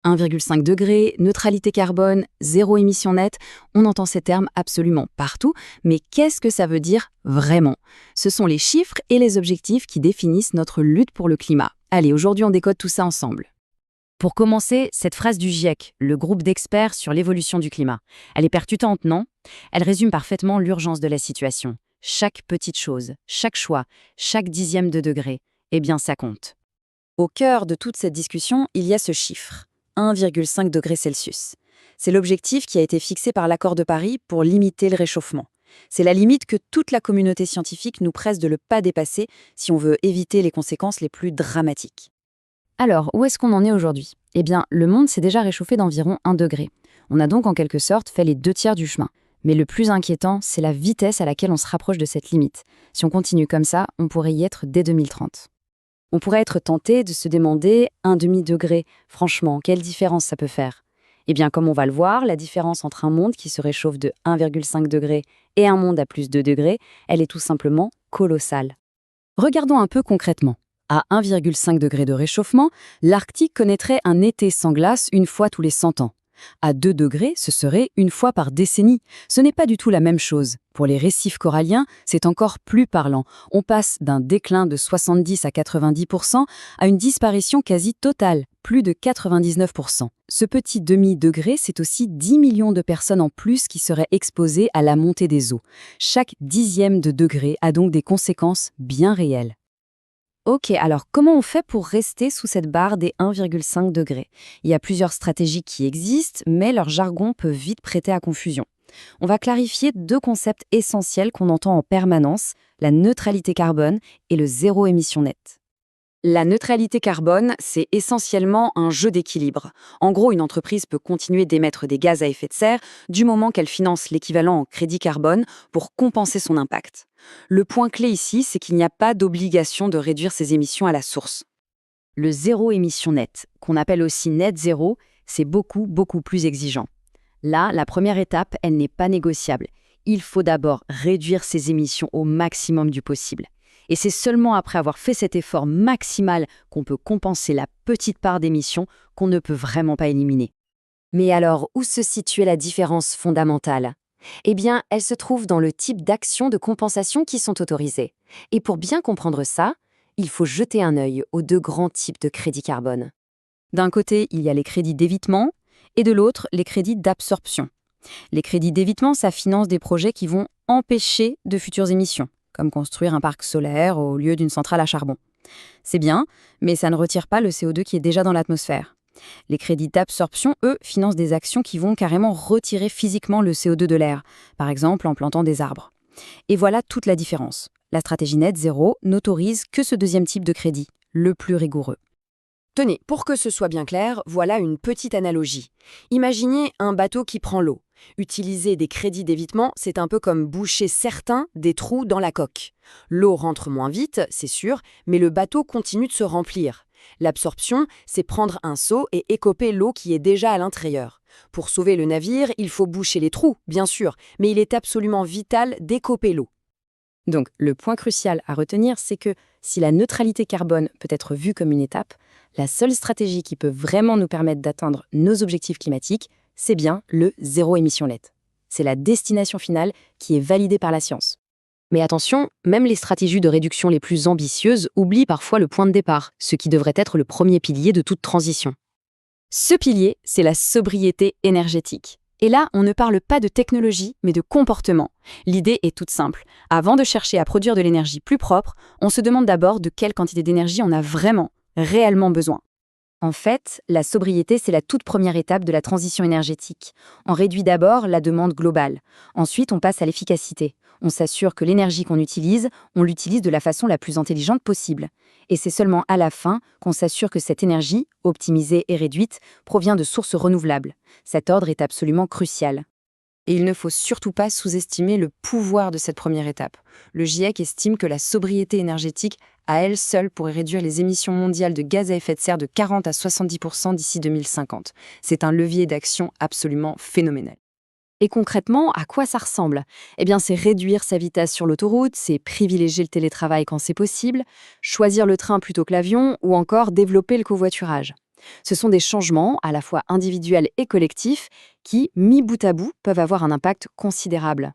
1,5 degré, neutralité carbone, zéro émission nette, on entend ces termes absolument partout, mais qu'est-ce que ça veut dire vraiment? Ce sont les chiffres et les objectifs qui définissent notre lutte pour le climat. Allez, aujourd'hui on décode tout ça ensemble. Pour commencer, cette phrase du GIEC, le groupe d'experts sur l'évolution du climat, elle est percutante, non? Elle résume parfaitement l'urgence de la situation. Chaque petite chose, chaque choix, chaque dixième de degré, eh bien ça compte. Au cœur de toute cette discussion, il y a ce chiffre. 1,5 degré Celsius. C'est l'objectif qui a été fixé par l'Accord de Paris pour limiter le réchauffement. C'est la limite que toute la communauté scientifique nous presse de ne pas dépasser si on veut éviter les conséquences les plus dramatiques. Alors, où est-ce qu'on en est aujourd'hui? Eh bien, le monde s'est déjà réchauffé d'environ 1 degré. On a donc en quelque sorte fait les 2 tiers du chemin. Mais le plus inquiétant, c'est la vitesse à laquelle on se rapproche de cette limite. Si on continue comme ça, on pourrait y être dès 2030. On pourrait être tenté de se demander 1,5 degré. Franchement, quelle différence ça peut faire? Eh bien, comme on va le voir, la différence entre un monde qui se réchauffe de 1,5 degré et un monde à plus de 2 degrés, elle est tout simplement colossale. Regardons un peu concrètement. À 1,5 degré de réchauffement, l'Arctique connaîtrait un été sans glace une fois tous les 100 ans. À 2 degrés, ce serait une fois par décennie. Ce n'est pas du tout la même chose. Pour les récifs coralliens, c'est encore plus parlant. On passe d'un déclin de 70 à 90% à une disparition quasi totale, plus de 99%. Ce petit demi-degré, c'est aussi 10 millions de personnes en plus qui seraient exposées à la montée des eaux. Chaque dixième de degré a donc des conséquences bien réelles. Ok, alors comment on fait pour rester sous cette barre des 1,5 degrés? Il y a plusieurs stratégies qui existent, mais leur jargon peut vite prêter à confusion. On va clarifier 2 concepts essentiels qu'on entend en permanence, la neutralité carbone et le zéro émission nette. La neutralité carbone, c'est essentiellement un jeu d'équilibre. En gros, une entreprise peut continuer d'émettre des gaz à effet de serre du moment qu'elle finance l'équivalent en crédit carbone pour compenser son impact. Le point clé ici, c'est qu'il n'y a pas d'obligation de réduire ses émissions à la source. Le zéro émission nette, qu'on appelle aussi net zéro, c'est beaucoup plus exigeant. Là, la première étape, elle n'est pas négociable. Il faut d'abord réduire ses émissions au maximum du possible. Et c'est seulement après avoir fait cet effort maximal qu'on peut compenser la petite part d'émissions qu'on ne peut vraiment pas éliminer. Mais alors, où se situe la différence fondamentale? Eh bien, elle se trouve dans le type d'actions de compensation qui sont autorisées. Et pour bien comprendre ça, il faut jeter un œil aux 2 grands types de crédits carbone. D'un côté, il y a les crédits d'évitement, et de l'autre, les crédits d'absorption. Les crédits d'évitement, ça finance des projets qui vont empêcher de futures émissions, comme construire un parc solaire au lieu d'une centrale à charbon. C'est bien, mais ça ne retire pas le CO2 qui est déjà dans l'atmosphère. Les crédits d'absorption, eux, financent des actions qui vont carrément retirer physiquement le CO2 de l'air, par exemple en plantant des arbres. Et voilà toute la différence. La stratégie net zéro n'autorise que ce 2e type de crédit, le plus rigoureux. Tenez, pour que ce soit bien clair, voilà une petite analogie. Imaginez un bateau qui prend l'eau. Utiliser des crédits d'évitement, c'est un peu comme boucher certains des trous dans la coque. L'eau rentre moins vite, c'est sûr, mais le bateau continue de se remplir. L'absorption, c'est prendre un seau et écoper l'eau qui est déjà à l'intérieur. Pour sauver le navire, il faut boucher les trous, bien sûr, mais il est absolument vital d'écoper l'eau. Donc, le point crucial à retenir, c'est que si la neutralité carbone peut être vue comme une étape, la seule stratégie qui peut vraiment nous permettre d'atteindre nos objectifs climatiques, c'est bien le zéro émission nette. C'est la destination finale qui est validée par la science. Mais attention, même les stratégies de réduction les plus ambitieuses oublient parfois le point de départ, ce qui devrait être le premier pilier de toute transition. Ce pilier, c'est la sobriété énergétique. Et là, on ne parle pas de technologie, mais de comportement. L'idée est toute simple. Avant de chercher à produire de l'énergie plus propre, on se demande d'abord de quelle quantité d'énergie on a vraiment, réellement besoin. En fait, la sobriété, c'est la toute première étape de la transition énergétique. On réduit d'abord la demande globale. Ensuite, on passe à l'efficacité. On s'assure que l'énergie qu'on utilise, on l'utilise de la façon la plus intelligente possible. Et c'est seulement à la fin qu'on s'assure que cette énergie, optimisée et réduite, provient de sources renouvelables. Cet ordre est absolument crucial. Et il ne faut surtout pas sous-estimer le pouvoir de cette première étape. Le GIEC estime que la sobriété énergétique, à elle seule, pourrait réduire les émissions mondiales de gaz à effet de serre de 40 à 70% d'ici 2050. C'est un levier d'action absolument phénoménal. Et concrètement, à quoi ça ressemble? Eh bien, c'est réduire sa vitesse sur l'autoroute, c'est privilégier le télétravail quand c'est possible, choisir le train plutôt que l'avion, ou encore développer le covoiturage. Ce sont des changements, à la fois individuels et collectifs, qui, mis bout à bout, peuvent avoir un impact considérable.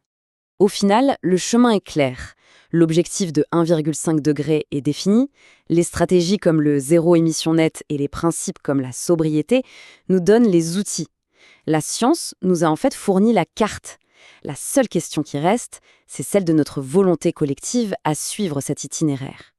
Au final, le chemin est clair. L'objectif de 1,5 degré est défini, les stratégies comme le zéro émission nette et les principes comme la sobriété nous donnent les outils. La science nous a en fait fourni la carte. La seule question qui reste, c'est celle de notre volonté collective à suivre cet itinéraire.